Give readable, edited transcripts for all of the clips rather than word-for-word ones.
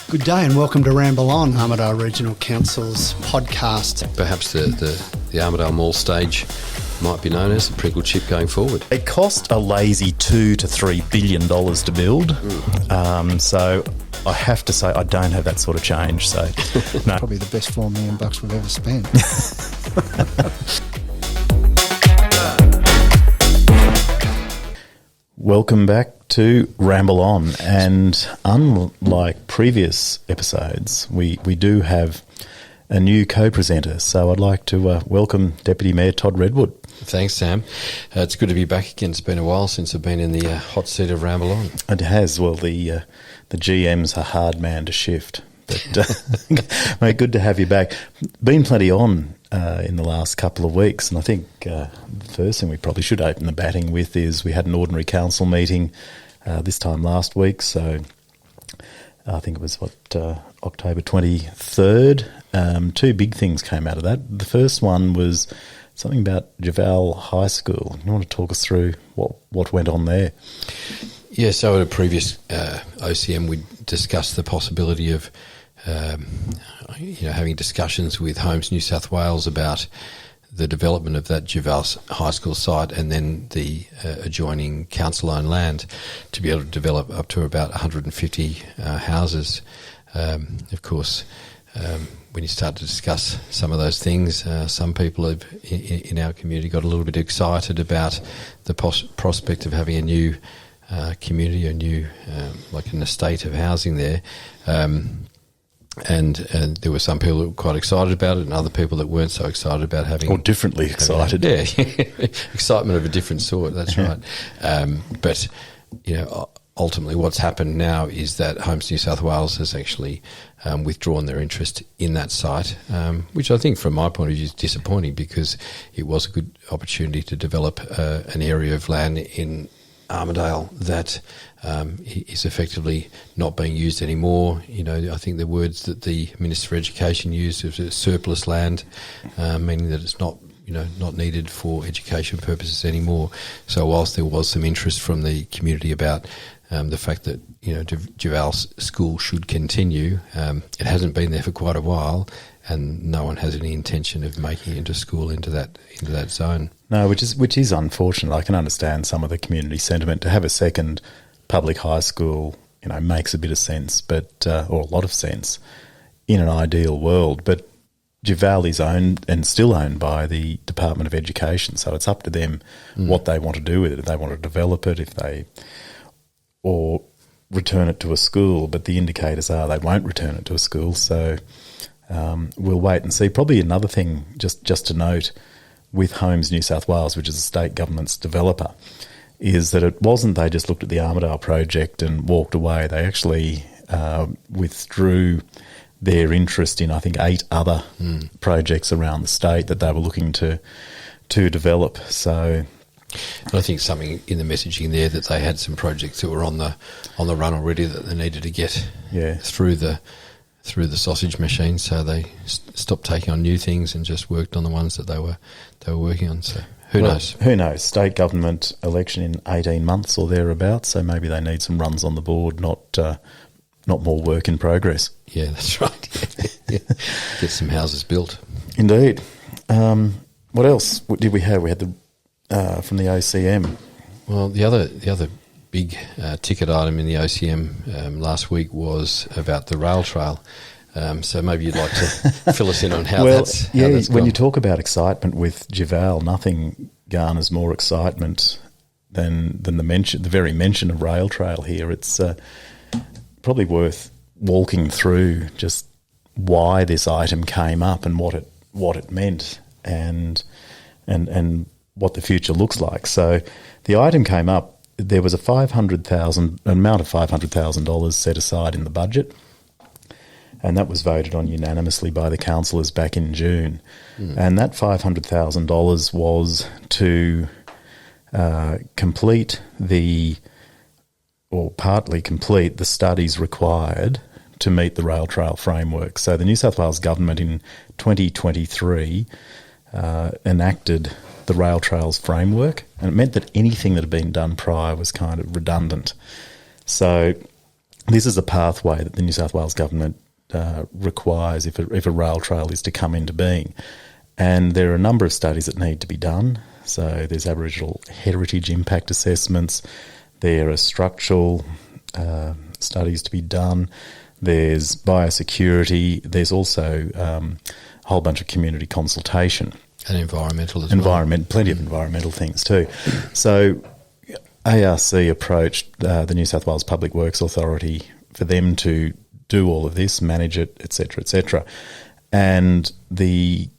Good day and welcome to Ramble On, Armidale Regional Council's podcast. Perhaps the Armidale Mall stage might be known as the Prickle Chip going forward. It cost a lazy $2 to $3 billion to build, so I have to say I don't have that sort of change. So, no. Probably the best $4 million we've ever spent. Welcome back to Ramble On, and unlike previous episodes, we do have a new co-presenter, so I'd like to welcome Deputy Mayor Todd Redwood. Thanks, Sam. It's good to be back again. It's been a while since I've been in the hot seat of Ramble On. It has. Well, the GM's a hard man to shift, but mate, good to have you back. Been plenty on in the last couple of weeks, and I think the first thing we probably should open the batting with is we had an ordinary council meeting this time last week, so I think it was October 23rd. Two big things came out of that. The first one was something about Duval High School. You want to talk us through what went on there? Yeah, so at a previous OCM we discussed the possibility of having discussions with Homes New South Wales about the development of that Duval High School site and then the adjoining council-owned land to be able to develop up to about 150 houses. Of course, when you start to discuss some of those things, some people in our community got a little bit excited about the prospect of having a new community, a new like an estate of housing there. And there were some people that were quite excited about it and other people that weren't so excited about having... Or differently excited. Yeah, excitement of a different sort, that's right. But, ultimately what's happened now is that Homes New South Wales has actually withdrawn their interest in that site, which I think from my point of view is disappointing because it was a good opportunity to develop an area of land in Armidale that is effectively not being used anymore. I think the words that the Minister for Education used was surplus land, meaning that it's not needed for education purposes anymore. So whilst there was some interest from the community about the fact that Duval School should continue, it hasn't been there for quite a while, and no one has any intention of making it into school into that zone. No, which is unfortunate. I can understand some of the community sentiment. To have a second public high school, makes a bit of sense, but or a lot of sense in an ideal world. But Duval is owned and still owned by the Department of Education, so it's up to them what they want to do with it. If they want to develop it, or return it to a school. But the indicators are they won't return it to a school. So we'll wait and see. Probably another thing just to note with Homes New South Wales, which is the state government's developer, is that it wasn't they just looked at the Armidale project and walked away. They actually withdrew their interest in, I think, 8 other projects around the state that they were looking to develop. So I think something in the messaging there that they had some projects that were on the run already that they needed to get through the sausage machine, so they stopped taking on new things and just worked on the ones that they were working on. So who knows? Who knows? State government election in 18 months or thereabouts, so maybe they need some runs on the board, not more work in progress. Yeah, that's right. Yeah. Get some houses built. Indeed. What else did we have? We had the from the OCM. Well, the other big ticket item in the OCM last week was about the rail trail. So maybe you'd like to fill us in on how that's when gone. You talk about excitement with Duval, nothing garners more excitement than the very mention of rail trail here. It's probably worth walking through just why this item came up and what it meant and what the future looks like. So the item came up. There was amount of $500,000 set aside in the budget, and that was voted on unanimously by the councillors back in June. And that $500,000 was to partly complete the studies required to meet the rail trail framework. So the New South Wales government in 2023 enacted the rail trails framework, and it meant that anything that had been done prior was kind of redundant. So this is a pathway that the New South Wales government requires if a rail trail is to come into being. And there are a number of studies that need to be done. So there's Aboriginal heritage impact assessments, there are structural studies to be done, there's biosecurity, there's also a whole bunch of community consultation. And environmental as well. Plenty of environmental things too. So ARC approached the New South Wales Public Works Authority for them to do all of this, manage it, etc., etc. And the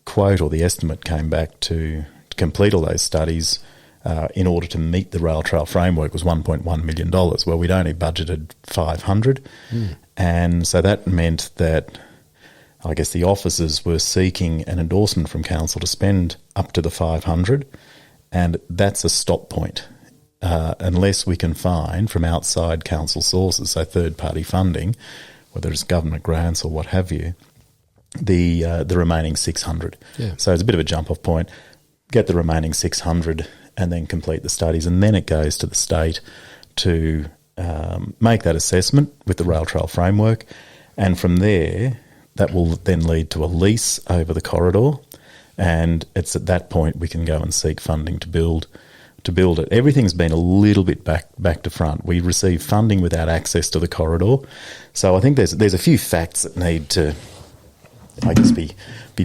quote or the estimate came back to complete all those studies in order to meet the rail trail framework was $1.1 million. Well, we'd only budgeted 500, and so that meant that I guess the officers were seeking an endorsement from council to spend up to the 500, and that's a stop point. Unless we can find from outside council sources, so third-party funding, whether it's government grants or what have you, the remaining 600. Yeah. So it's a bit of a jump-off point. Get the remaining 600 and then complete the studies, and then it goes to the state to make that assessment with the rail trail framework, and from there that will then lead to a lease over the corridor, and it's at that point we can go and seek funding to build it. Everything's been a little bit back to front. We receive funding without access to the corridor. So I think there's a few facts that need to, I guess, be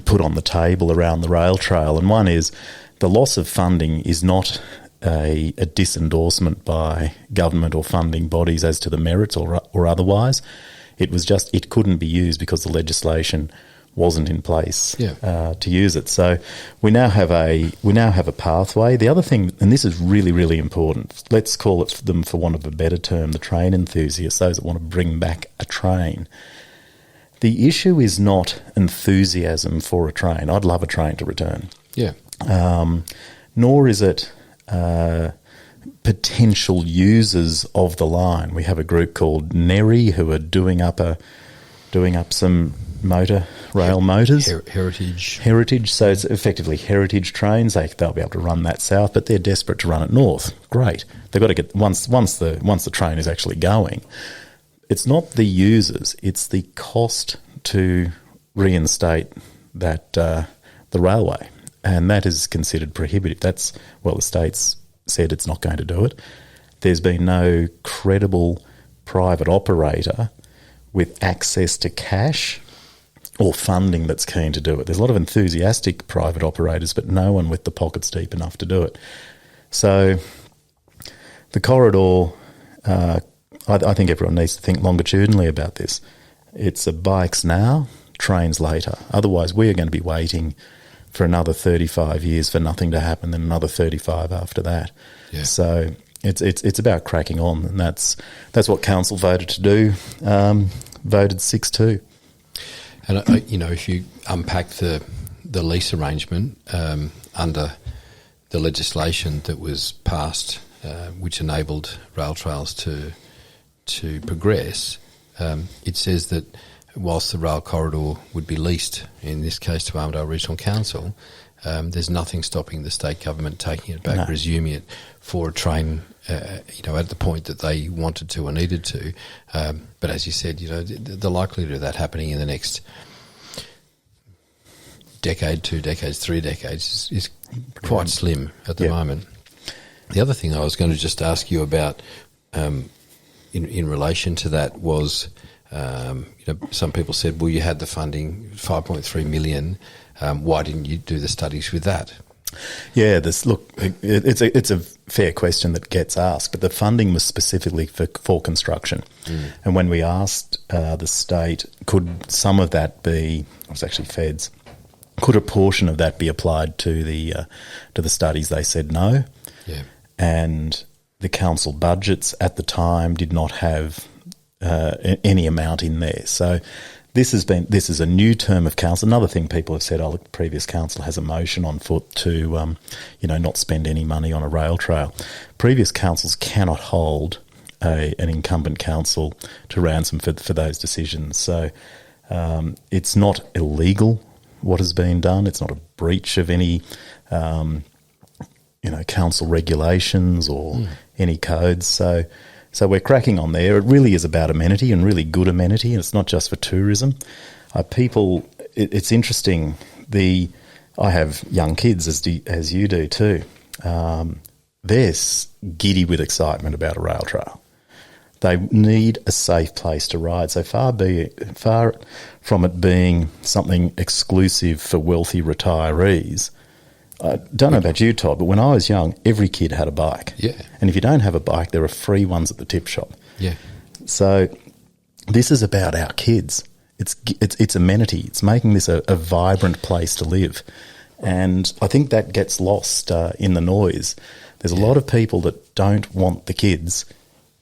put on the table around the rail trail. And one is the loss of funding is not a disendorsement by government or funding bodies as to the merits or otherwise. It was just it couldn't be used because the legislation wasn't in place to use it. So we now have a pathway. The other thing, and this is really, really important, let's call it them, for want of a better term, the train enthusiasts, those that want to bring back a train. The issue is not enthusiasm for a train. I'd love a train to return. Yeah. Nor is it potential users of the line. We have a group called NERI who are doing up some rail motors. Heritage. So it's effectively heritage trains. They'll be able to run that south, but they're desperate to run it north. Great. They've got to get once the train is actually going. It's not the users, it's the cost to reinstate that the railway, and that is considered prohibitive. The state's said it's not going to do it. There's been no credible private operator with access to cash or funding that's keen to do it. There's a lot of enthusiastic private operators, but no one with the pockets deep enough to do it. So the corridor, I think everyone needs to think longitudinally about this. It's a bikes now, trains later. Otherwise, we are going to be waiting for another 35 years for nothing to happen, then another 35 after that. Yeah. So it's about cracking on, and that's what council voted to do, voted 6-2. And if you unpack the lease arrangement under the legislation that was passed, which enabled rail trails to progress, it says that whilst the rail corridor would be leased, in this case to Armidale Regional Council, there's nothing stopping the state government taking it back, resuming it for a train, at the point that they wanted to or needed to. But as you said, the likelihood of that happening in the next decade, 2 decades, 3 decades is quite slim at the moment. The other thing I was going to just ask you about in relation to that was, some people said, well, you had the funding, 5.3 million. Why didn't you do the studies with that? Yeah, it's a fair question that gets asked, but the funding was specifically for construction. And when we asked the state, could some of that be, it was actually feds, could a portion of that be applied to the studies? They said no. Yeah. And the council budgets at the time did not have any amount in there. So this is a new term of council. Another thing people have said, the previous council has a motion on foot to, not spend any money on a rail trail. Previous councils cannot hold an incumbent council to ransom for those decisions. So it's not illegal what has been done. It's not a breach of any, council regulations or any codes. So So we're cracking on there. It really is about amenity, and really good amenity, and it's not just for tourism. It's interesting. I have young kids, as you do too. They're giddy with excitement about a rail trail. They need a safe place to ride. So far from it being something exclusive for wealthy retirees. I don't know about you, Todd, but when I was young, every kid had a bike. Yeah. And if you don't have a bike, there are free ones at the tip shop. Yeah. So this is about our kids. It's amenity. It's making this a vibrant place to live. And I think that gets lost in the noise. There's a lot of people that don't want the kids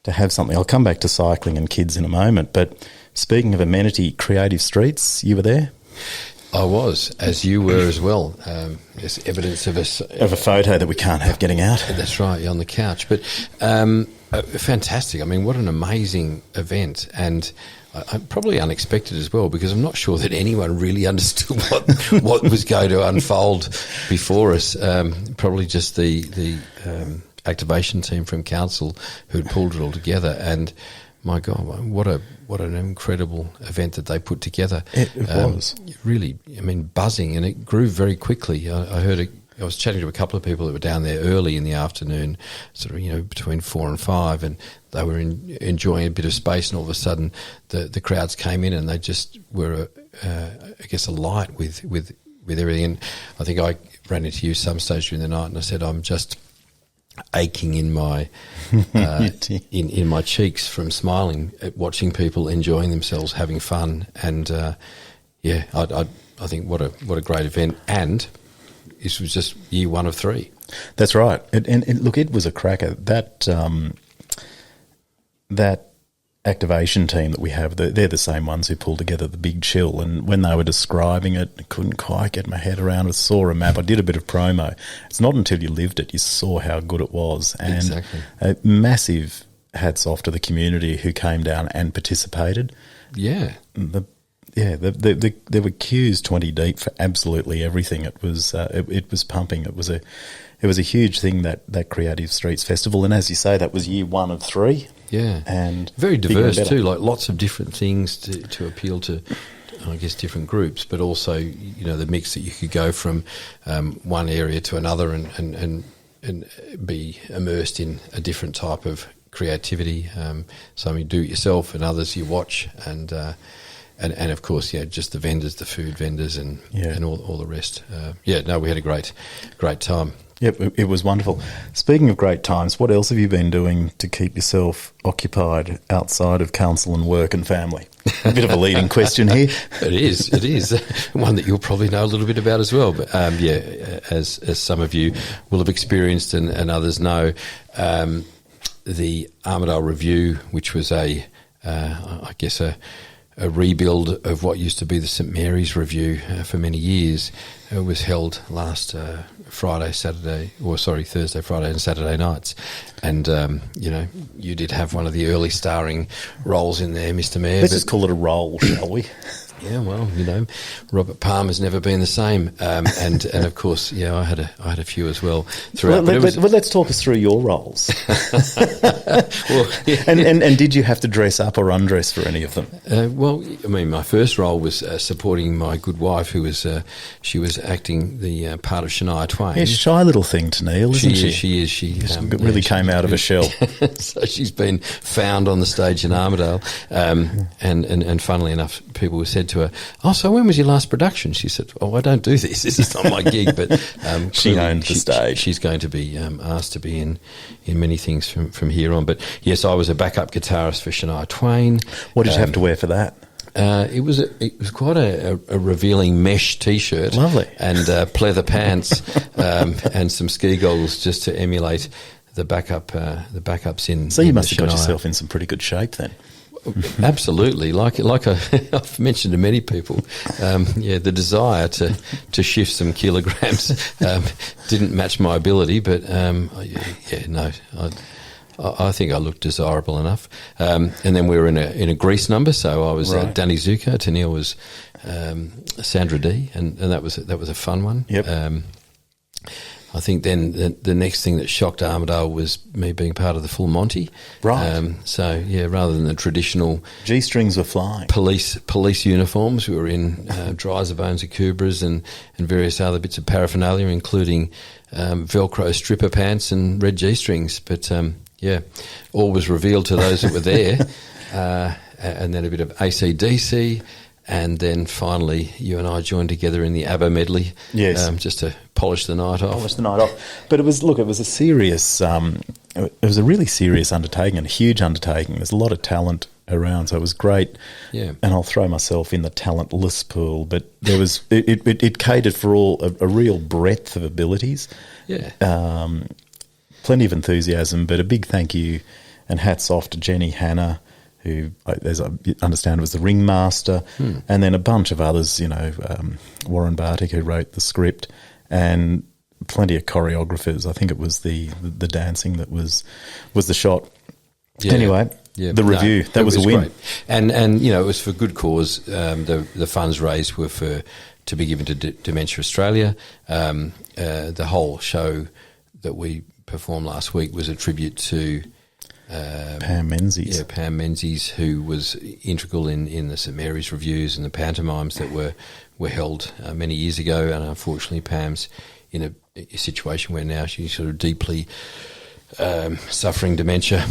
to have something. I'll come back to cycling and kids in a moment. But speaking of amenity, Creative Streets, you were there? I was, as you were as well. There's evidence of a photo that we can't have getting out. That's right, on the couch. But fantastic. I mean, what an amazing event, and probably unexpected as well, because I'm not sure that anyone really understood what was going to unfold before us. Probably just the activation team from council who'd pulled it all together, and my God, what an incredible event that they put together. It was. Really, I mean, buzzing, and it grew very quickly. I was chatting to a couple of people that were down there early in the afternoon, sort of, between 4 and 5, and they were enjoying a bit of space, and all of a sudden the crowds came in, and they just were, I guess, alight with everything. And I think I ran into you some stage during the night, and I said, I'm just aching in my in my cheeks from smiling at watching people enjoying themselves, having fun, and I think what a great event. And this was just year 1 of 3. That's right. And look, it was a cracker. That activation team that we have, they're the same ones who pulled together the Big Chill. And when they were describing it, I couldn't quite get my head around it. I saw a map. I did a bit of promo. It's not until you lived it you saw how good it was. And exactly. Massive hats off to the community who came down and participated. Yeah. There were queues 20 deep for absolutely everything. It was pumping. It was a huge thing, that Creative Streets Festival, and as you say, that was year 1 of 3. Yeah, and very diverse too. Like lots of different things to appeal to, I guess, different groups, but also the mix that you could go from one area to another and be immersed in a different type of creativity. Some you do it yourself, and others you watch, and of course, just the vendors, the food vendors, and all the rest. We had a great time. Yep, it was wonderful. Speaking of great times, what else have you been doing to keep yourself occupied outside of council and work and family? A bit of a leading question here. It is one that you'll probably know a little bit about as well. But as some of you will have experienced and others know, the Armidale Revue, which was a rebuild of what used to be the St Mary's Revue for many years, was held last Thursday, Friday and Saturday nights. And, you did have one of the early starring roles in there, Mr Mayor. Let's just call it a role, shall we? Yeah, well, Robert Palmer's never been the same, and of course, I had a few as well throughout. Well, let's talk us through your roles. And did you have to dress up or undress for any of them? My first role was supporting my good wife, who was she was acting the part of Shania Twain. Yeah, shy little thing, Tennille, isn't she? She is. She really came out of a shell. So she's been found on the stage in Armidale, and funnily enough, people said to her, "Oh, so when was your last production?" She said, "Oh, I don't do this. This is not my gig." But she owned the stage. She's going to be asked to be in many things from here on. But yes, I was a backup guitarist for Shania Twain. What did you have to wear for that? It was quite a revealing mesh T-shirt, lovely, and pleather pants, and some ski goggles just to emulate the backups in. So you must have got yourself in some pretty good shape then. Absolutely, like I've mentioned to many people, the desire to shift some kilograms didn't match my ability, but I think I looked desirable enough. And then we were in a Grease number, so I was right. Danny Zuko, Tennille was Sandra D, and that was a fun one. Yep. I think then the next thing that shocked Armidale was me being part of the full Monty. Right. So, yeah, rather than the traditional G-strings were flying. Police uniforms, we were in dryers of bones of Kookaburras and various other bits of paraphernalia, including Velcro stripper pants and red G-strings. But, all was revealed to those that were there. And then a bit of AC/DC. And then finally, you and I joined together in the ABBA medley, just to polish the night off. But it was a serious, it was a really serious undertaking and a huge undertaking. There's a lot of talent around, so it was great. Yeah. And I'll throw myself in the talentless pool, but there was it catered for a real breadth of abilities. Yeah. Plenty of enthusiasm, but a big thank you and hats off to Jenny Hanna, who, as I understand, was the ringmaster, and then a bunch of others, Warren Bartik, who wrote the script, and plenty of choreographers. I think it was the dancing that was the shot. Yeah. Anyway, the Revue, that was a win. Great. And it was for good cause. The funds raised were to be given to Dementia Australia. The whole show that we performed last week was a tribute to Pam Menzies. Yeah, Pam Menzies, who was integral in the St Mary's revues and the pantomimes that were held many years ago. And unfortunately, Pam's in a situation where now she's sort of deeply suffering dementia,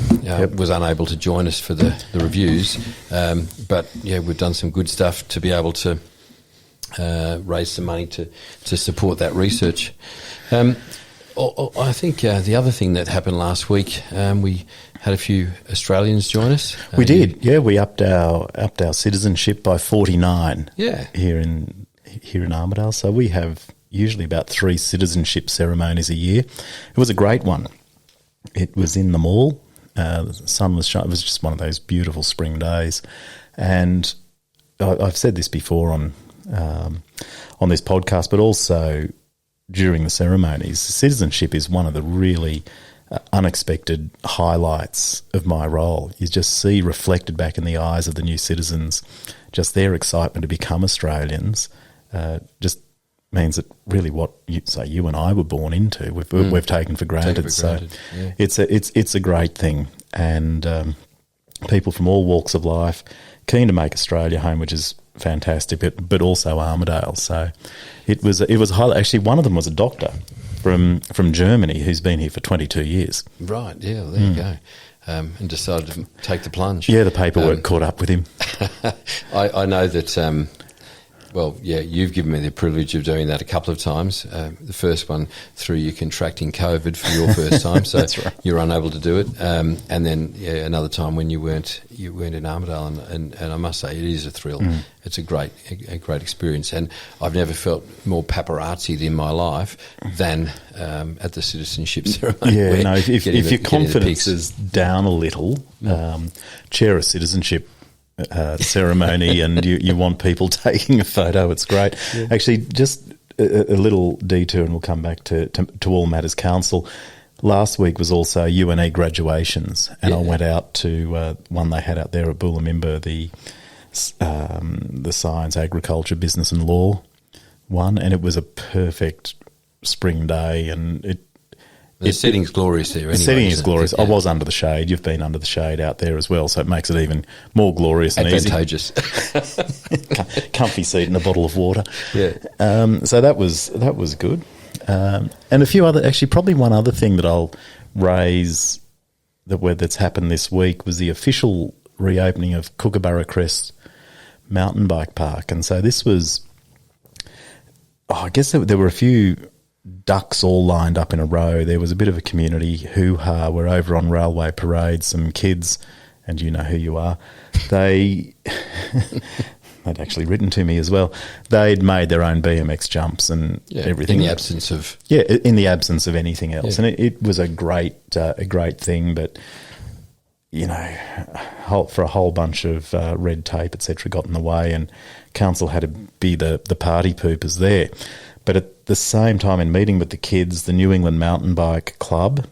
was unable to join us for the reviews. But, yeah, we've done some good stuff to be able to raise some money to support that research. I think the other thing that happened last week, we had a few Australians join us. We did, yeah. We upped our citizenship by 49. Yeah. Here in Armidale. So we have usually about 3 citizenship ceremonies a year. It was a great one. It was in the mall. The sun was shining. It was just one of those beautiful spring days. And I've said this before on this podcast, but also during the ceremonies, citizenship is one of the really unexpected highlights of my role. You just see reflected back in the eyes of the new citizens just their excitement to become Australians. Just means that really what you and I were born into, we've taken for granted. Yeah. It's a great thing, and people from all walks of life keen to make Australia home, which is fantastic, but also Armidale. So it was actually one of them was a doctor from Germany who's been here for 22 years. Right, yeah, well, there you go. And decided to take the plunge. Yeah, the paperwork caught up with him. I know that, you've given me the privilege of doing that a couple of times. The first one through you contracting COVID for your first time, so That's right. You're unable to do it. And then another time when you weren't in Armidale, and I must say it is a thrill. It's a great experience, and I've never felt more paparazzi'd in my life than at the Citizenship Ceremony. Yeah, no, if your confidence is down a little, chair a citizenship ceremony and you want people taking a photo, it's great. Yeah. Actually, just a little detour and we'll come back to All Matters Council. Last week was also UNE Graduations, and I went out to one they had out there at Boolamimba, the Science, Agriculture, Business and Law one, and it was a perfect spring day, and the setting's glorious there anyway. The setting is glorious. Yeah. I was under the shade. You've been under the shade out there as well, so it makes it even more glorious and advantageous. Easy. Comfy seat and a bottle of water. Yeah. So that was good. And a few other, actually probably one other thing that I'll raise that's happened this week was the official reopening of Kookaburra Crest mountain bike park. And so this was, I guess there were a few ducks all lined up in a row. There was a bit of a community hoo-ha. We're over on Railway Parade, some kids, and you know who you are. They'd actually written to me as well. They'd made their own BMX jumps and everything. In the absence of... Yeah, in the absence of anything else. Yeah. And it was a great thing, but, you know, for a whole bunch of red tape, etc., got in the way, and council had to be the party poopers there. But at the same time, in meeting with the kids, the New England Mountain Bike Club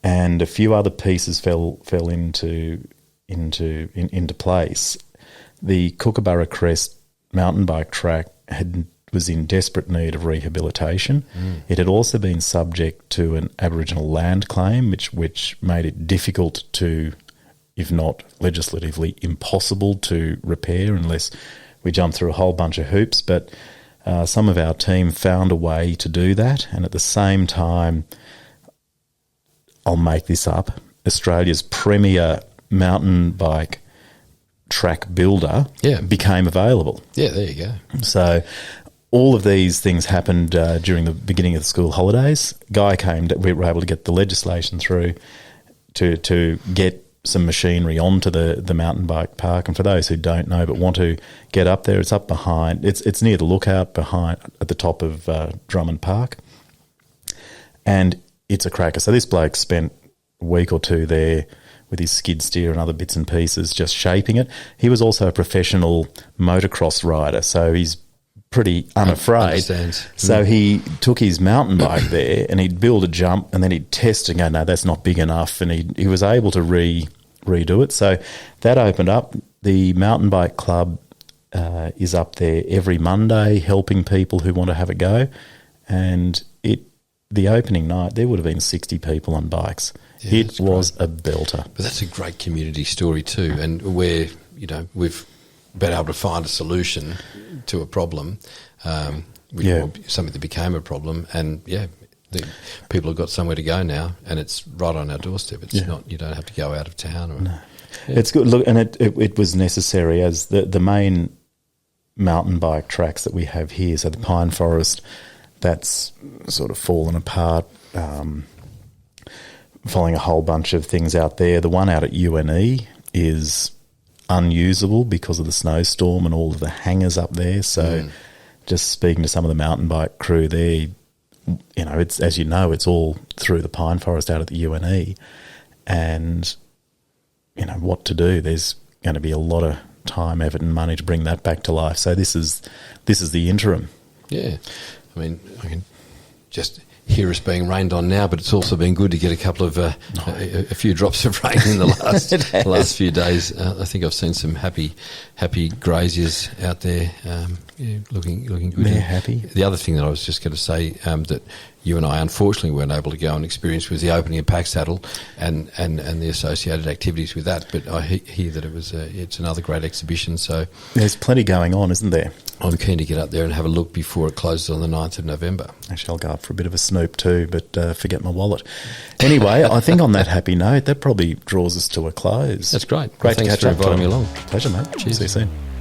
and a few other pieces fell into place. The Kookaburra Crest mountain bike track was in desperate need of rehabilitation. It had also been subject to an Aboriginal land claim, which made it difficult to, if not legislatively impossible, to repair unless we jumped through a whole bunch of hoops. But some of our team found a way to do that, and at the same time, I'll make this up, Australia's premier mountain bike track builder became available. Yeah, there you go. So all of these things happened during the beginning of the school holidays. Guy came, we were able to get the legislation through to get some machinery onto the mountain bike park. And for those who don't know but want to get up there, it's up behind, it's near the lookout behind at the top of Drummond Park. And it's a cracker. So this bloke spent a week or two there with his skid steer and other bits and pieces, just shaping it. He was also a professional motocross rider, so he's pretty unafraid. So he took his mountain bike there and he'd build a jump and then he'd test and go, no, that's not big enough. And he was able to redo it. So that opened up. The mountain bike club is up there every Monday helping people who want to have a go. And the opening night, there would have been 60 people on bikes. Yeah, it was great. A belter. But that's a great community story too, and where, we've been able to find a solution to a problem, something that became a problem, and the people have got somewhere to go now, and it's right on our doorstep. It's not, you don't have to go out of town. No. It's good. Look, and it was necessary, as the main mountain bike tracks that we have here, so the Pine Forest, that's sort of fallen apart, following a whole bunch of things out there. The one out at UNE is unusable because of the snowstorm and all of the hangers up there. So just speaking to some of the mountain bike crew there, it's, as you know, it's all through the Pine Forest out at the UNE, and what to do. There's going to be a lot of time, effort and money to bring that back to life. So this is the interim. Yeah. I mean, I can just hear us being rained on now, but it's also been good to get a couple of a few drops of rain in the last few days. I think I've seen some happy graziers out there, looking good. They're happy. The other thing that I was just going to say that you and I unfortunately weren't able to go and experience was the opening of Packsaddle and the associated activities with that. But I hear that it's another great exhibition. So there's plenty going on, isn't there? I'm keen to get up there and have a look before it closes on the 9th of November. Actually, I'll go up for a bit of a snoop too, but forget my wallet. Anyway, I think on that happy note, that probably draws us to a close. That's great. Great to catch up. Thanks for inviting me along. Pleasure, mate. Cheers. See you soon.